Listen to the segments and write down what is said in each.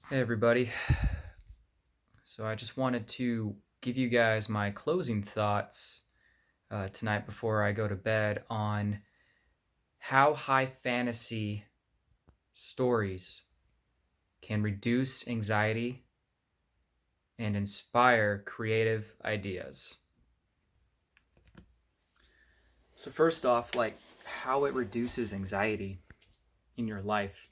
Hey everybody. So I just wanted to give you guys my closing thoughts tonight before I go to bed on how high fantasy stories can reduce anxiety and inspire creative ideas. So first off, like how it reduces anxiety in your life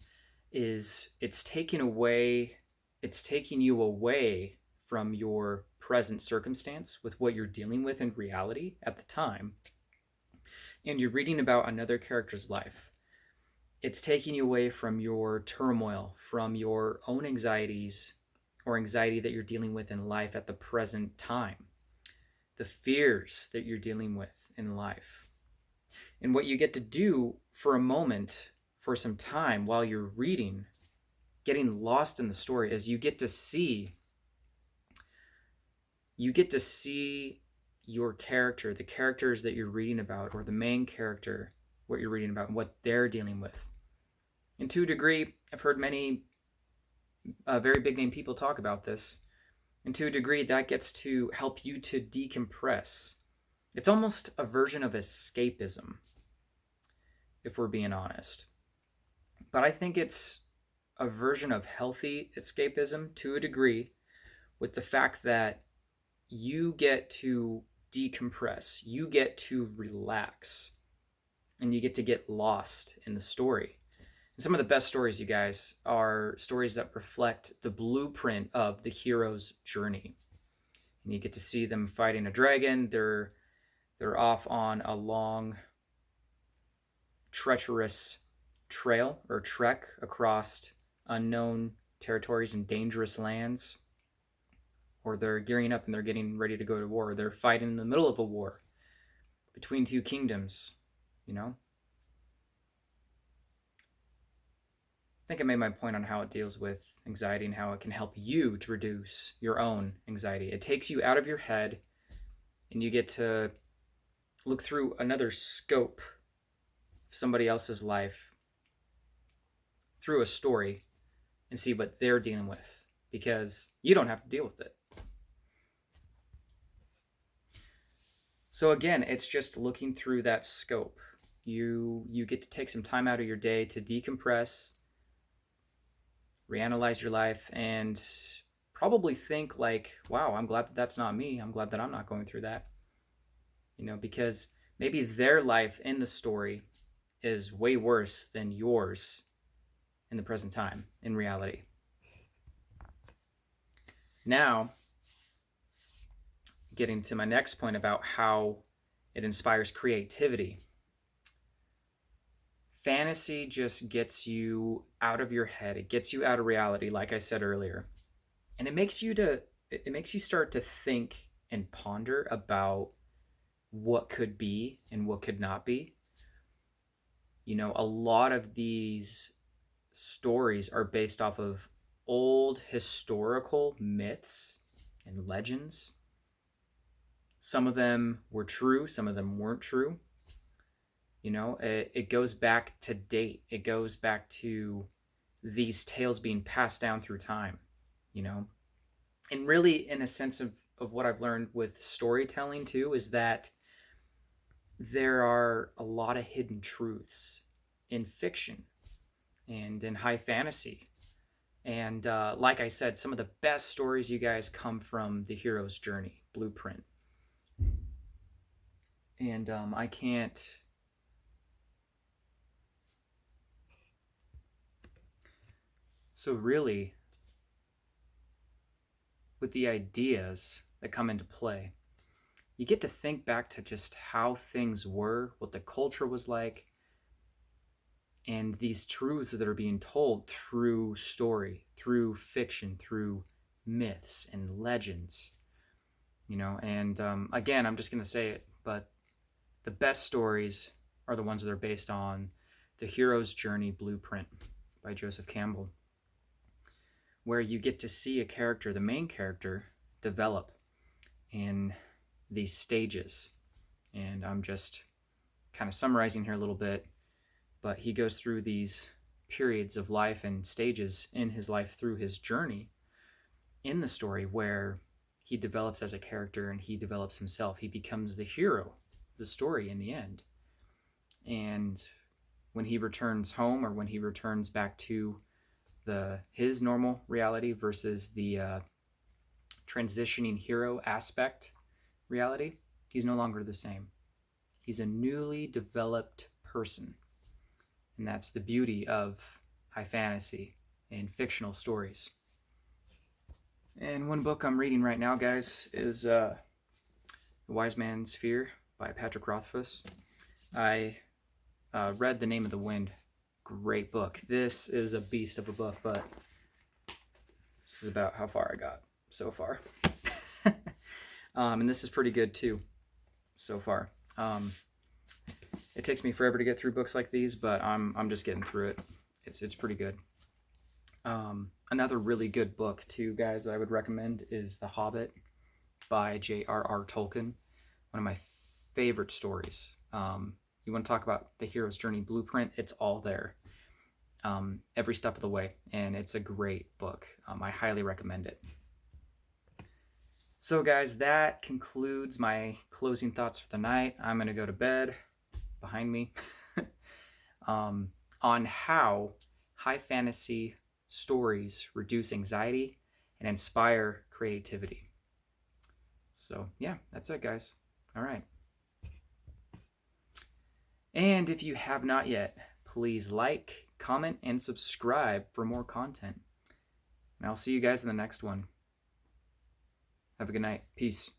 is it's taking you away from your present circumstance with what you're dealing with in reality at the time, and you're reading about another character's life. It's taking you away from your turmoil, from your own anxieties or anxiety that you're dealing with in life at the present time, the fears that you're dealing with in life. And what you get to do for a moment, for some time while you're reading, getting lost in the story, is you get to see your character, the characters that you're reading about, or the main character, what you're reading about, and what they're dealing with. And to a degree, I've heard many very big name people talk about this. And to a degree, that gets to help you to decompress. It's almost a version of escapism, if we're being honest. But I think it's a version of healthy escapism to a degree, with the fact that you get to decompress, you get to relax, and you get to get lost in the story. And some of the best stories, you guys, are stories that reflect the blueprint of the hero's journey. And you get to see them fighting a dragon. They're off on a long, treacherous trail or trek across unknown territories and dangerous lands, or they're gearing up and they're getting ready to go to war. They're fighting in the middle of a war between two kingdoms, you know? I think I made my point on how it deals with anxiety and how it can help you to reduce your own anxiety. It takes you out of your head and you get to look through another scope of somebody else's life through a story and see what they're dealing with, because you don't have to deal with it. So again, it's just looking through that scope. You get to take some time out of your day to decompress, reanalyze your life, and probably think like, wow, I'm glad that that's not me. I'm glad that I'm not going through that. Because maybe their life in the story is way worse than yours in the present time, in reality. Now, getting to my next point about how it inspires creativity. Fantasy just gets you out of your head. It gets you out of reality, like I said earlier. And it makes you start to think and ponder about what could be and what could not be. A lot of these stories are based off of old historical myths and legends. Some of them were true, some of them weren't true. It goes back to date. It goes back to these tales being passed down through time, And really, in a sense of what I've learned with storytelling too, is that there are a lot of hidden truths in fiction and in high fantasy. And like I said, some of the best stories, you guys, come from the hero's journey, blueprint. And I can't. So, really, with the ideas that come into play, you get to think back to just how things were, what the culture was like, and these truths that are being told through story, through fiction, through myths and legends. And again, I'm just going to say it, but the best stories are the ones that are based on the hero's journey blueprint by Joseph Campbell, where you get to see a character, the main character, develop in these stages. And I'm just kind of summarizing here a little bit, but he goes through these periods of life and stages in his life through his journey in the story where he develops as a character and he develops himself. He becomes the hero of the story in the end. And when he returns home, or when he returns back to his normal reality versus the transitioning hero aspect reality, he's no longer the same. He's a newly developed person. And that's the beauty of high fantasy and fictional stories. And one book I'm reading right now, guys, is The Wise Man's Fear by Patrick Rothfuss. I read The Name of the Wind. Great book. This is a beast of a book, but this is about how far I got so far. And this is pretty good too, so far. It takes me forever to get through books like these, but I'm just getting through it. It's pretty good. Another really good book too, guys, that I would recommend is The Hobbit by J.r.r. Tolkien. One of my favorite stories. You want to talk about the hero's journey blueprint? It's all there, every step of the way, and it's a great book. I highly recommend it. So, guys, that concludes my closing thoughts for the night. I'm going to go to bed behind me on how high fantasy stories reduce anxiety and inspire creativity. So, yeah, that's it, guys. All right. And if you have not yet, please like, comment, and subscribe for more content. And I'll see you guys in the next one. Have a good night. Peace.